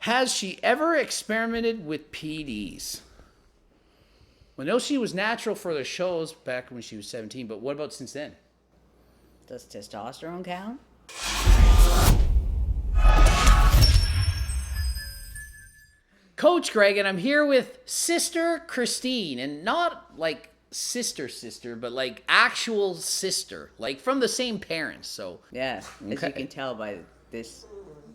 Has she ever experimented with PEDs? Well, no, she was natural for the shows back when she was 17, but what about since then? Does testosterone count? Coach Greg, and I'm here with Sister Christine, and not like sister, but like actual sister, like from the same parents. So Yeah, as Okay. you can tell by this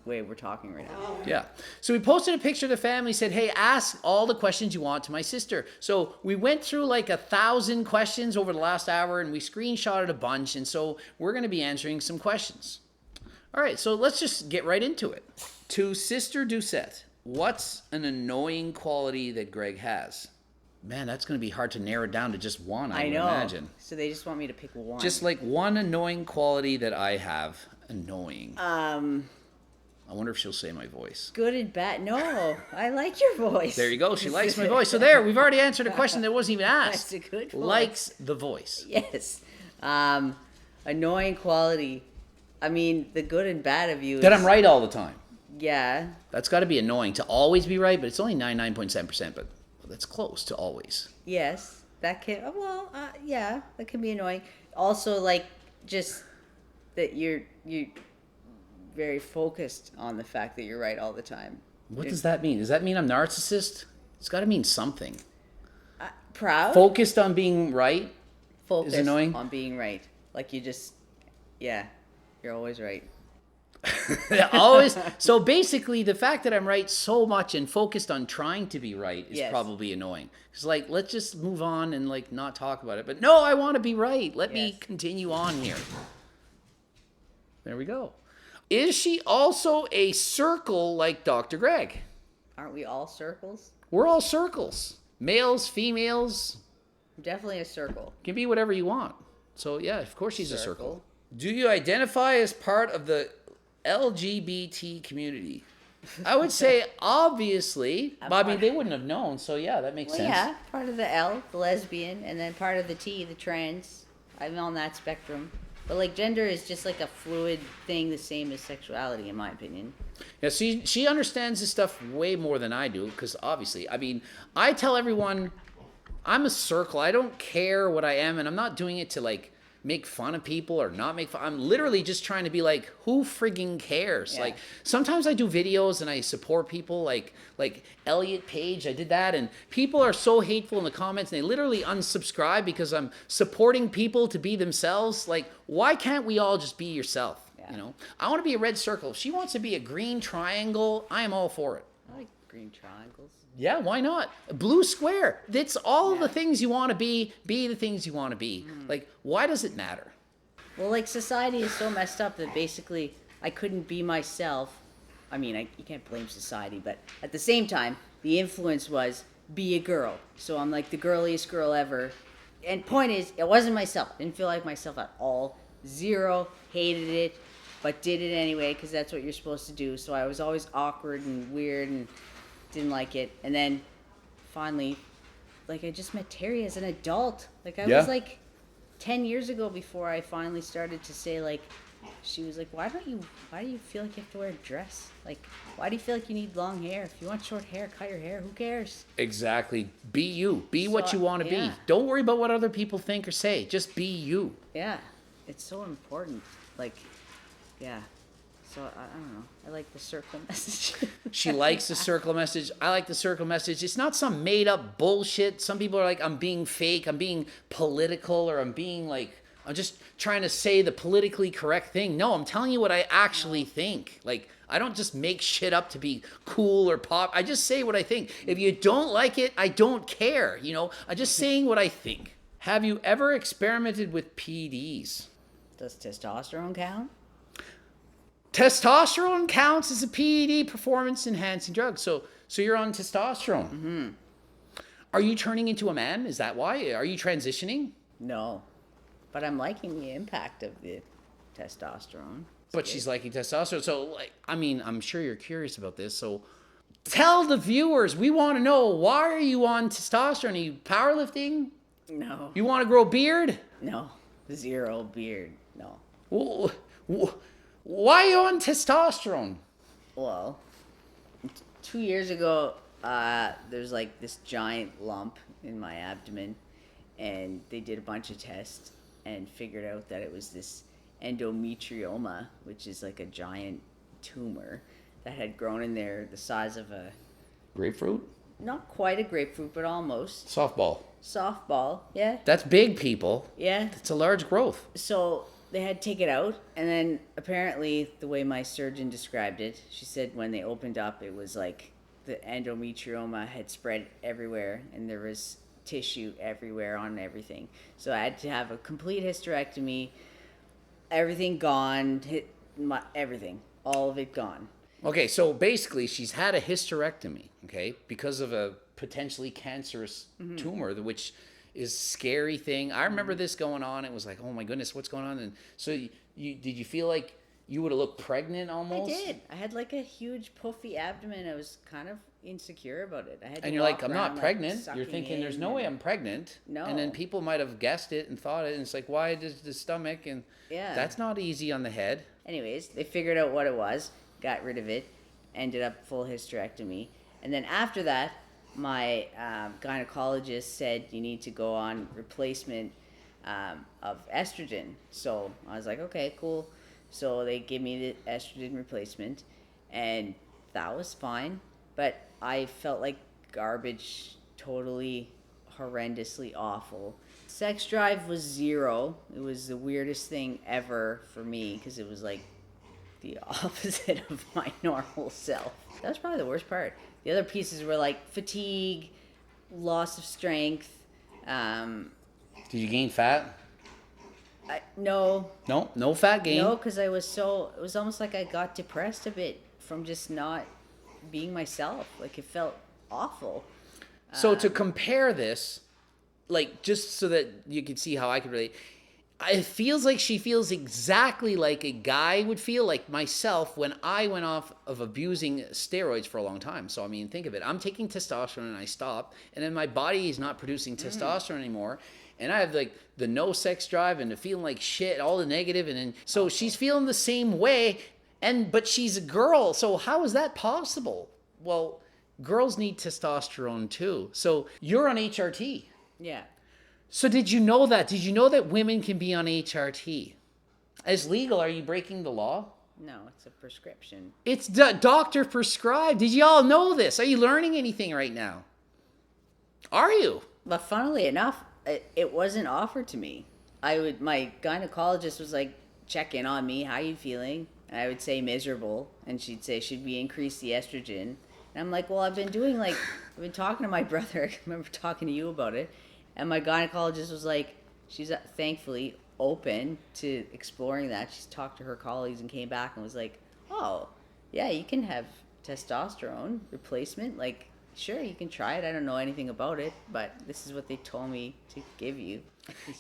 way we're talking right now. yeah. So we posted a picture of the family, said, hey, ask all the questions you want to my sister. So we went through like 1,000 questions over the last hour, and we screenshotted a bunch, and so we're going to be answering some questions. All right, so let's just get right into it. To Sister Doucette, what's an annoying quality that Greg has? Man, that's going to be hard to narrow down to just one, I would know. imagine. So they just want me to pick one. Just like one annoying quality that I have. Annoying. I wonder if she'll say my voice. Good and bad. No, I like your voice. There you go. She likes my voice. So there, we've already answered a question that wasn't even asked. That's a good voice. Likes the voice. Yes. Annoying quality. I mean, the good and bad of you is... That I'm right all the time. Yeah. That's got to be annoying to always be right, but it's only 99.7%, but that's close to always. Yes. That can... yeah, that can be annoying. Also, like, just that you're very focused on the fact that you're right all the time. What does that mean? Does that mean I'm narcissist? It's got to mean something. Proud? Focused on being right Focused is annoying. on being right. Like you just... Yeah. You're always right. Always. So basically, the fact that I'm right so much and focused on trying to be right is Yes. probably annoying. It's like, let's just move on and like not talk about it. But no, I want to be right. Let me Yes. continue on here. There we go. Is she also a circle like Dr. Greg? Aren't we all circles? We're all circles. Males, females, Definitely a circle. can be whatever you want. So yeah, of course she's a circle. Do you identify as part of the LGBT community? I would say obviously. I mean, they wouldn't have known, so yeah, that makes Well, sense. yeah, part of the L, the lesbian, and then part of the T, the trans. I'm on that spectrum. But like gender is just like a fluid thing, the same as sexuality, in my opinion. Yeah, she understands this stuff way more than I do, because obviously, I mean, I tell everyone I'm a circle. I don't care what I am, and I'm not doing it to like make fun of people or not make fun. I'm literally just trying to be like, who frigging cares? Yeah. Like sometimes I do videos and I support people like Elliot Page. I did that, and people are so hateful in the comments, and they literally unsubscribe because I'm supporting people to be themselves. Like, why can't we all just be yourself? Yeah. You know, I want to be a red circle. If she wants to be a green triangle, I am all for it. I like green triangles. Yeah, why not? A blue square. That's all the things you want to be the things you want to be. Like, why does it matter? Well, like society is so messed up that basically I couldn't be myself. I mean, you can't blame society, but at the same time, the influence was be a girl. So I'm like the girliest girl ever. And point is, it wasn't myself. Didn't feel like myself at all. Zero. Hated it, but did it anyway because that's what you're supposed to do. So I was always awkward and weird and didn't like it. And then finally, like I just met Terry as an adult. Like I Yeah. was like 10 years ago before I finally started to say, like, she was like, why do you feel like you have to wear a dress? Like, why do you feel like you need long hair? If you want short hair, cut your hair. Who cares? Exactly. Be you. Be what So, you want to yeah. be. Don't worry about what other people think or say. Just be you. Yeah. It's so important. Like, yeah. So, I don't know. I like the circle message. She likes the circle message. I like the circle message. It's not some made up bullshit. Some people are like, I'm being fake. I'm being political, or I'm being like, I'm just trying to say the politically correct thing. No, I'm telling you what I actually think. Like, I don't just make shit up to be cool or pop. I just say what I think. If you don't like it, I don't care. You know, I'm just saying what I think. Have you ever experimented with PEDs? Does testosterone count? Testosterone counts as a PED, performance enhancing drug. So you're on testosterone. Mm-hmm. Are you turning into a man? Is that why? Are you transitioning? No. But I'm liking the impact of the testosterone. But she's liking testosterone. So, like, I mean, I'm sure you're curious about this. So tell the viewers, we want to know, why are you on testosterone? Are you powerlifting? No. You want to grow a beard? No. Zero beard. No. Why are you on testosterone? Well, 2 years ago, there's like this giant lump in my abdomen, and they did a bunch of tests and figured out that it was this endometrioma, which is like a giant tumor that had grown in there the size of a, Grapefruit? not quite a grapefruit, but almost. Softball. Softball, yeah. That's big, people. Yeah. It's a large growth. So they had to take it out, and then apparently the way my surgeon described it, she said when they opened up, it was like the endometrioma had spread everywhere, and there was tissue everywhere on everything. So I had to have a complete hysterectomy, everything gone, everything, all of it gone. Okay, so basically she's had a hysterectomy, okay, because of a potentially cancerous tumor, which is a scary thing. I remember this going on. It was like, oh my goodness, what's going on? And so you did you feel like you would have looked pregnant almost? I did. I had like a huge puffy abdomen. I was kind of insecure about it. I had to And you're like, walk I'm around, not pregnant. Like, You're sucking thinking, there's in no way and- I'm pregnant. No. And then people might have guessed it and thought it. And it's like, why does the stomach? And Yeah. that's not easy on the head. Anyways, they figured out what it was, got rid of it, ended up full hysterectomy. And then after that, my gynecologist said you need to go on replacement of estrogen. So I was like, okay, cool. So they gave me the estrogen replacement, and that was fine. But I felt like garbage, totally horrendously awful. Sex drive was zero. It was the weirdest thing ever for me because it was like the opposite of my normal self. That was probably the worst part. The other pieces were like fatigue, loss of strength. Did you gain fat? No, No fat gain. no, because it was almost like I got depressed a bit from just not being myself. Like it felt awful. So to compare this, like just so that you can see how I could relate, it feels like she feels exactly like a guy would feel, like myself when I went off of abusing steroids for a long time. So I mean, think of it. I'm taking testosterone and I stopped, and then my body is not producing testosterone anymore. And I have like the no sex drive and the feeling like shit, all the negative, and then so she's feeling the same way, but she's a girl. So how is that possible? Well, girls need testosterone too. So you're on HRT. Yeah. So did you know that? Did you know that women can be on HRT? As legal, are you breaking the law? No, it's a prescription. It's doctor prescribed. Did you all know this? Are you learning anything right now? Are you? But funnily enough, it wasn't offered to me. My gynecologist was like, check in on me. How you feeling? And I would say miserable. And she'd say, should we increase the estrogen? And I'm like, well, I've been talking to my brother. I remember talking to you about it. And my gynecologist was like, she's thankfully open to exploring that. She's talked to her colleagues and came back and was like, oh, yeah, you can have testosterone replacement. Like, sure, you can try it. I don't know anything about it, but this is what they told me to give you.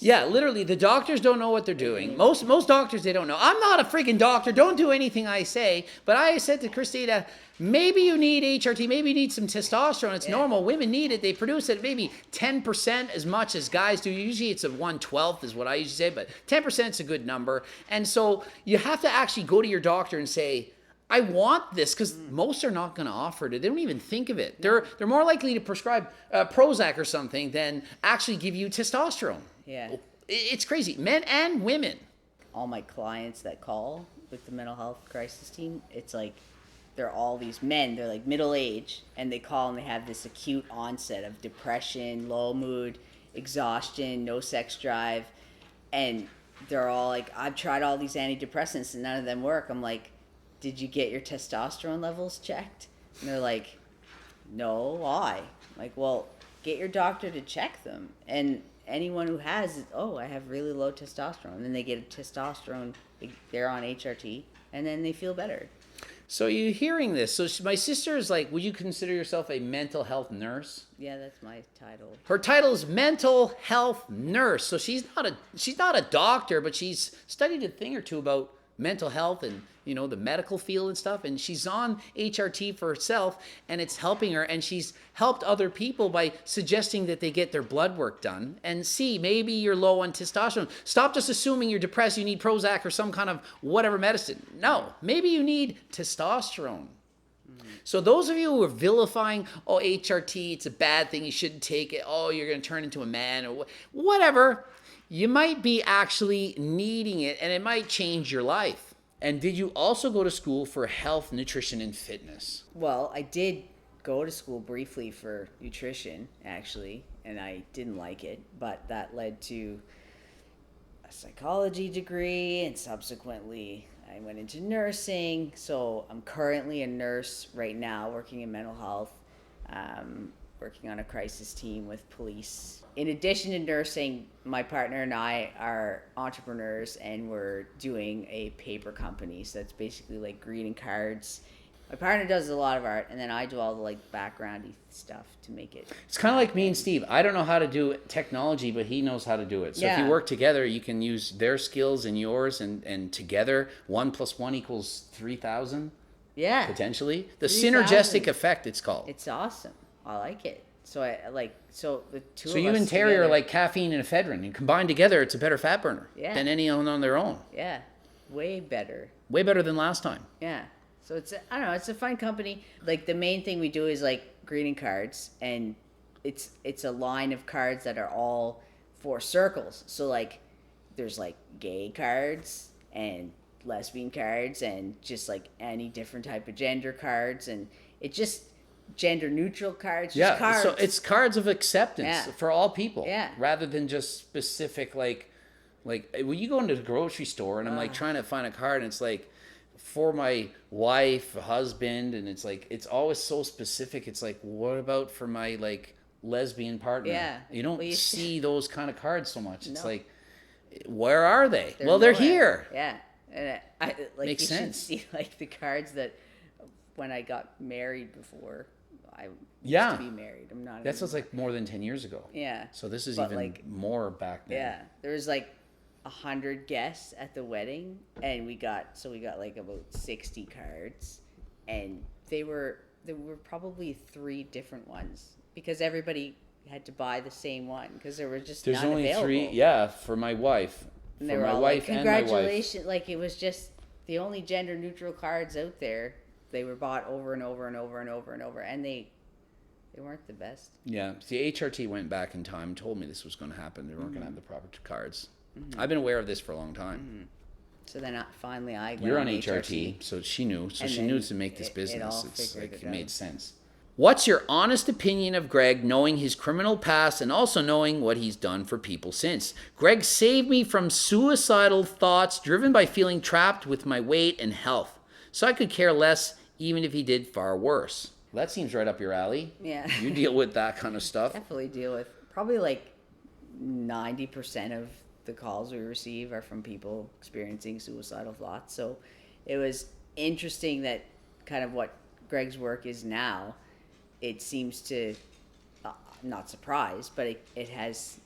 Yeah, literally, the doctors don't know what they're doing. Most doctors, they don't know. I'm not a freaking doctor. Don't do anything I say. But I said to Christina, maybe you need HRT. Maybe you need some testosterone. It's normal. Women need it. They produce it maybe 10% as much as guys do. Usually it's a 1/12 is what I usually say, but 10% is a good number. And so you have to actually go to your doctor and say, I want this, because most are not going to offer it. They don't even think of it. They're more likely to prescribe Prozac or something than actually give you testosterone. Yeah. It's crazy. Men and women. All my clients that call with the mental health crisis team, it's like they're all these men. They're like middle age, and they call and they have this acute onset of depression, low mood, exhaustion, no sex drive, and they're all like, I've tried all these antidepressants and none of them work. I'm like, did you get your testosterone levels checked? And they're like, no, why? I'm like, well, get your doctor to check them. And anyone who has, I have really low testosterone. And then they get a testosterone, they're on HRT, and then they feel better. So you're hearing this. So my sister is like, would you consider yourself a mental health nurse? Yeah, that's my title. Her title is mental health nurse. So she's not a doctor, but she's studied a thing or two about mental health and the medical field and stuff, and she's on HRT for herself, and it's helping her, and she's helped other people by suggesting that they get their blood work done and see, maybe you're low on testosterone. Stop just assuming you're depressed, you need Prozac or some kind of whatever medicine. No, maybe you need testosterone. So those of you who are vilifying, oh, HRT, it's a bad thing, you shouldn't take it, oh, you're going to turn into a man, or whatever, you might be actually needing it, and it might change your life. And did you also go to school for health, nutrition, and fitness? Well, I did go to school briefly for nutrition, actually, and I didn't like it, but that led to a psychology degree, and subsequently I went into nursing. So I'm currently a nurse right now, working in mental health, working on a crisis team with police. In addition to nursing, my partner and I are entrepreneurs, and we're doing a paper company. So that's basically like greeting cards. My partner does a lot of art, and then I do all the like backgroundy stuff to make it. It's kind of like me and Steve. I don't know how to do technology, but he knows how to do it. So if you work together, you can use their skills and yours, and together 1 + 1 = 3,000. Yeah. Potentially. The 3,000. synergistic effect, it's called. It's awesome. I like it. So so the two So of us you and Terry together, are like caffeine and ephedrine, and combined together, it's a better fat burner than any on their own. Yeah. Way better. Way better than last time. Yeah. So I don't know, it's a fun company. Like the main thing we do is like greeting cards, and it's a line of cards that are all 4 circles. So like there's like gay cards and lesbian cards and just like any different type of gender cards, and it just gender neutral cards. Just cards. So it's cards of acceptance for all people. Yeah. Rather than just specific like when you go into the grocery store and I'm like trying to find a card and it's like for my wife, husband, and it's like it's always so specific. It's like, what about for my like lesbian partner? Yeah. You don't see those kind of cards so much. It's No. like, where are they? They're they're nowhere. here. Yeah. And I like Makes you sense. should see like the cards that when I got married before I used Yeah. to be married. I'm not. That was like more than 10 years ago. Yeah. So this is But, even like, more back then. Yeah, there was like 100 guests at the wedding, and we got like about 60 cards, and there were probably 3 different ones because everybody had to buy the same one because there were just There's none only available. 3. Yeah, for my wife. And For they were my all wife like, and my wife. congratulations! Like it was just the only gender neutral cards out there. They were bought over and over and over and over and over, and they weren't the best. Yeah, see, HRT went back in time and told me this was going to happen. They weren't going to have the proper cards. I've been aware of this for a long time. So then finally I went You're on HRT, so she knew. So And she then knew to make this it business. all It's figured like it it made out. sense. What's your honest opinion of Greg, knowing his criminal past and also knowing what he's done for people since? Greg saved me from suicidal thoughts driven by feeling trapped with my weight and health. So I could care less even if he did far worse. Well, that seems right up your alley. Yeah. You deal with that kind of stuff. Definitely deal with probably like 90% of the calls we receive are from people experiencing suicidal thoughts. So it was interesting that kind of what Greg's work is now, it seems to, not surprised, but it has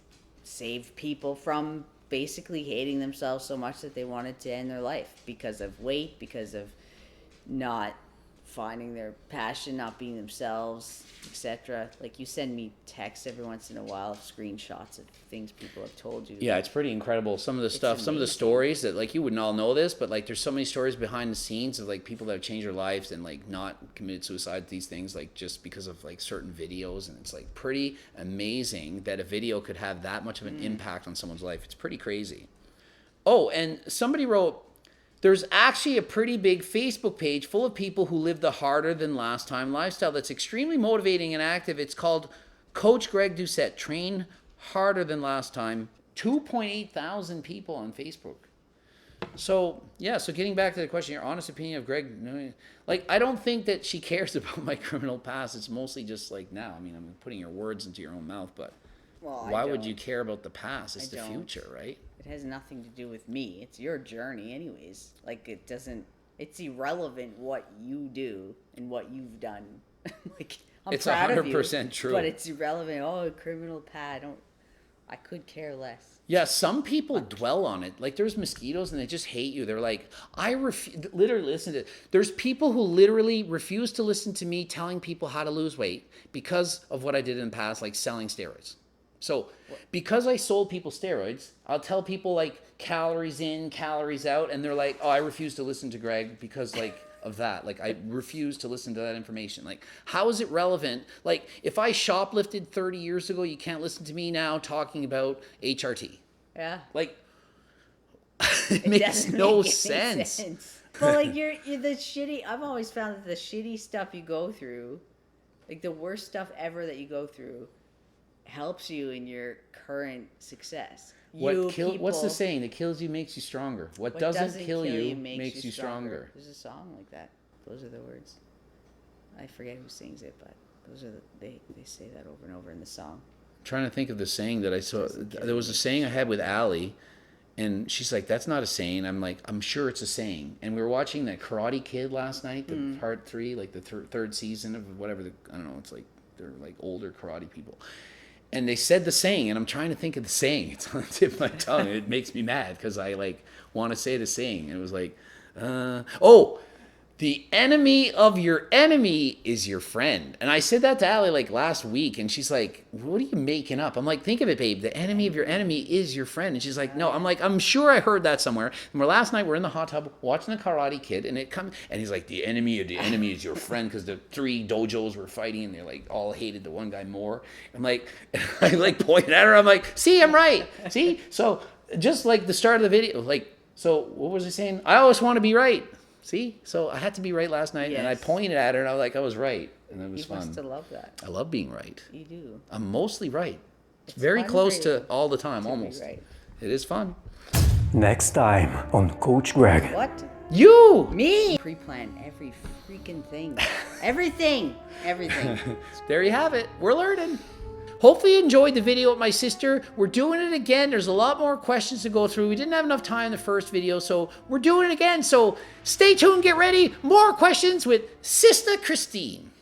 saved people from basically hating themselves so much that they wanted to end their life because of weight, because of not finding their passion, not being themselves, etc. Like you send me texts every once in a while of screenshots of things people have told you. Yeah, it's pretty incredible. Some of the stuff, some of the amazing. stories that like you wouldn't all know this, but like there's so many stories behind the scenes of like people that have changed their lives and like not committed suicide, these things like just because of like certain videos, and it's like pretty amazing that a video could have that much of an impact on someone's life. It's pretty crazy. Oh, and somebody wrote, there's actually a pretty big Facebook page full of people who live the harder than last time lifestyle that's extremely motivating and active. It's called Coach Greg Doucette, Train Harder Than Last Time. 2.8 thousand people on Facebook. So, yeah, so getting back to the question, your honest opinion of Greg, like, I don't think that she cares about my criminal past. It's mostly just like now. I mean, I'm putting your words into your own mouth, but Well, why would you care about the past? It's I the don't. future, right? It has nothing to do with me. It's your journey anyways. Like it doesn't, it's irrelevant what you do and what you've done. Like I'm It's proud of you, 100% true. But it's irrelevant. Oh, criminal pad. I could care less. Yeah, some people dwell on it. Like there's mosquitoes and they just hate you. They're like, literally listen to it. There's people who literally refuse to listen to me telling people how to lose weight because of what I did in the past, like selling steroids. So because I sold people steroids, I'll tell people like calories in, calories out, and they're like, oh, I refuse to listen to Greg because like of that. Like, I refuse to listen to that information. Like, how is it relevant? Like, if I shoplifted 30 years ago, you can't listen to me now talking about HRT. Yeah. Like, it makes doesn't no make any sense. Well, like you're the shitty. I've always found that the shitty stuff you go through, like the worst stuff ever that you go through, helps you in your current success. What's the saying? That kills you makes you stronger. What doesn't kill you makes you stronger. There's a song like that. Those are the words. I forget who sings it, but those are they say that over and over in the song. I'm trying to think of the saying that I saw. There was a saying I had with Allie, and she's like, "That's not a saying." I'm like, "I'm sure it's a saying." And we were watching that Karate Kid last night, the part 3, like the third season of whatever. I don't know. It's like they're like older karate people. And they said the saying, and I'm trying to think of the saying. It's on the tip of my tongue. It makes me mad because I like want to say the saying. And it was like, the enemy of your enemy is your friend. And I said that to Allie like last week, and she's like, what are you making up? I'm like, think of it, babe. The enemy of your enemy is your friend. And she's like, no. I'm like, I'm sure I heard that somewhere. And last night we're in the hot tub watching the Karate Kid, and and he's like, the enemy of the enemy is your friend, because the 3 dojos were fighting, and they like all hated the one guy more. I'm like, I like pointed at her. I'm like, see, I'm right. See? So just like the start of the video, like, so what was I saying? I always want to be right. See? So I had to be right last night, and I pointed at her, and I was like, I was right, and it was fun. You must have loved that. I love being right. You do. I'm mostly right. It's very close to all the time, almost. Right. It is fun. Next time on Coach Greg. What? You! Me! Pre-plan every freaking thing. Everything. There you have it. We're learning. Hopefully you enjoyed the video with my sister. We're doing it again. There's a lot more questions to go through. We didn't have enough time in the first video, so we're doing it again. So stay tuned, get ready. More questions with Sister Christine.